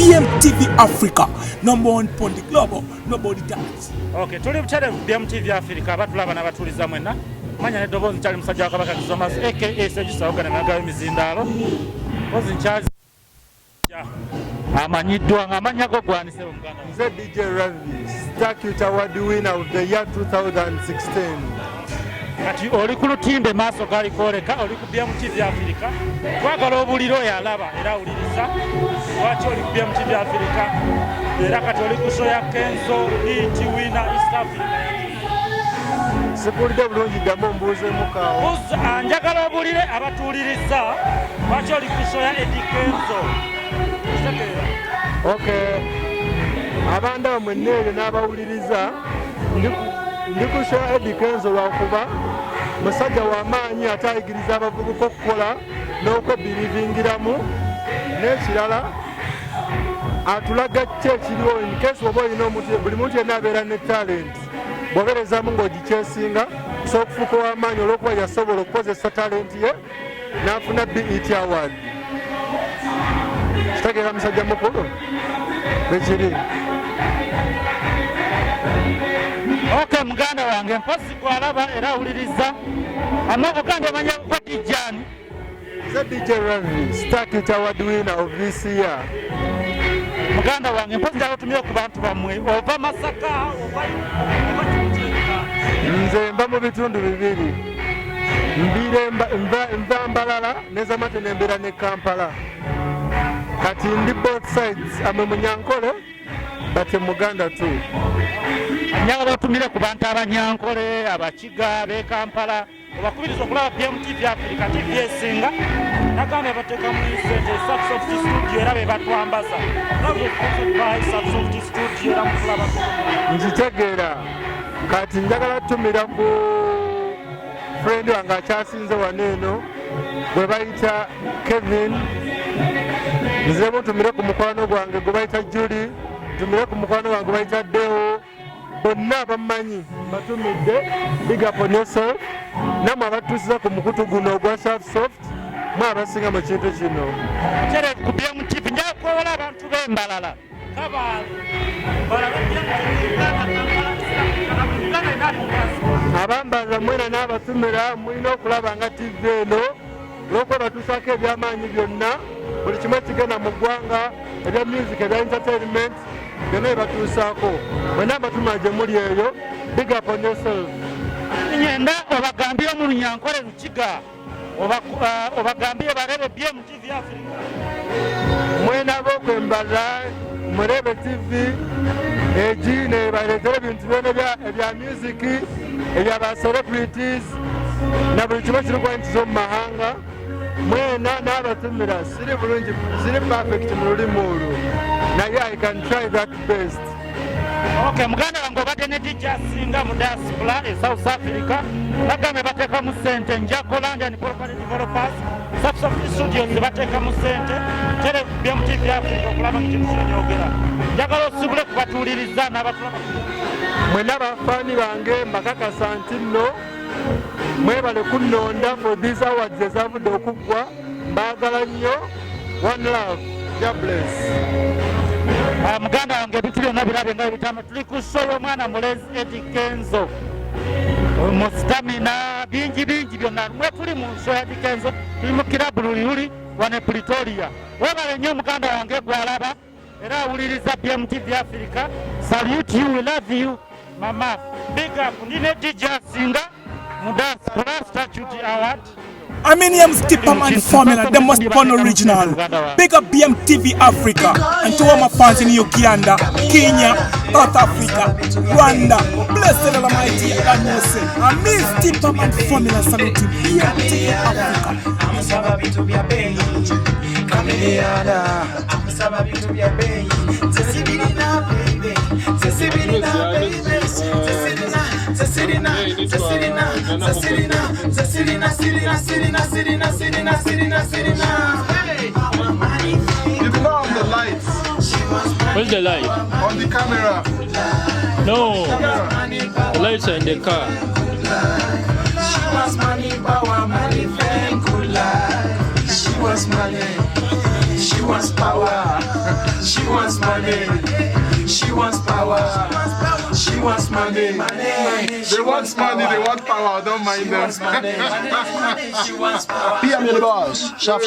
BMTV Africa, number one on the global, nobody dies. Okay, tuli mchade BMTV Africa, batulaba na batuliza mwena. Manya ne dobozi nchali musajja wakabaka kizomazi aka Sejusa ogana nagawe mizindalo. Bozi nchazi amanyiddwa ngamanya go gwanise Uganda. Nze DJ Ravi, Statute Award winner of the year 2016. Kati oli ku lutimbe maaso gali kwoleka oli ku BMTV Africa. Twagala obuliro yalaba era awuliriza. Lwaki oli ku BMTV Africa? Era kati oli ku show ya Kenzo Hit winner East Africa. Sipulidde bulungi ddamu mbuuze mukaawo. Njagala obulire abatuuliriza. Lwaki oli ku show ya Eddie Kenzo? Okay. Abanda mwenneeyo n'abawuliriza ndi ku show ya Eddie Kenzo lwakuba musajja w'amaanyi ate ayigiriza abavubuka okukola n'okwebirivingiramu n'ekirala atulaga ki ekiriwo in case oba olina omuntu buli muntu yenna abeera ne talent bw'obeerezamu ng'ogikyesinga osobola okufuuka w'amaanyi olw'okuba yasobola okukozesa talent ye n'afuna BET award. Kitegeera musajja mukulu bekiri. Okay, muganda wange mpozi gwalaba era awuliriza amabuganda amanya kwa dijani. Nze DJ Ravi, Statute Award winner of this year. Muganda wange mpozi ndakutumira ku bantu bamwe ova Masaka ova nze mba mu bitundu bibiri nva Mbalala nezamate nembeera ne Kampala kati ndi both sides ame Munyankole bate Muganda too. Njagala otumire ku bantu abanyankole abakiga ab'e Kampala obakubiriza okulaba BMTV Africa TV esinga nagambe bateeka mu sente Subsoft Studio era be batwambaza nabyo by Subsoft Studio era mukulaba nkitegeera kati njagala tumira ku friend wange akyasinze wano eno gwe bayita Kevin nze tumire ku mukwano gwange gwe bayita Julie tumire ku mukwano wange gwe bayita Deo bonna abamanyi batumidde big up on yourself namwe abatuusiza ku mukutu guno ogwa Subsoft mwe abasinga mu kintu kino tere ku BMTV njaga kwewola abantu b'Embalala abambaza mwena n'abatumira mulina okulaba nga TV eno olw'okuba batuusaako ebyamaanyi byonna buli kimu ekigenda mu ggwanga ebya music ebya entertainment byonna ebatuusaako mwena abatumira gye muli eyo big up on yourself. Nyenda obagambye mu Lunyankole Lukiga obagambye barebe BMTV Africa mwena b'okwembala murebe TV egi nebaleetera ebintu byona ebya music ebyaba celebrities na buli kimu kiri kwanyikiza mu mahanga mwena n'abatumira siri bulungi siri perfect mu lulimi olwo naye I can try that best. Okay, muganda wange obadde ne DJ asinga mu diaspora e South Africa nagambe bateeka mu ssente njako London property developers Subsoft Studios bateeka mu ssente tere BMTV Africa okulaba ekintu kinyogera njagala osibule kubatuuliriza n'abatulaba mwena bafaani bange mbakakasa nti nno mwebale kunnonda for these awards ezavudde okuggwa mbaagala nnyo. One love. God bless. Muganda wange ebintu byonna birabe nga ebitama tuli ku show y'omwana mulezi Eddie Kenzo mu stamina bingi byonna mwe tuli mu show ya Eddie Kenzo tuli mu kirabu luli wane Pretoria webale nnyo muganda wange gwalaba era awuliriza BMTV Africa. Salute you, we love you mama, big up. Ndine DJ Singa mu diaspora Statute Award. Aminium Skipperman Formula, the most fun original. Big up BMTV Africa and to all my fans in Uganda, Kenya, South Africa, Rwanda. Blessed Almighty and Mose. Aminium Skipperman Formula saluting BMTV Africa. Where's the light? On the camera. No. The lights are in the car. She was money, power, money, fame, cool life. She was money. She wants power. She wants money. She wants power. She wants money. They want money, they want power, don't mind them. She wants power. PM the boss. Shop.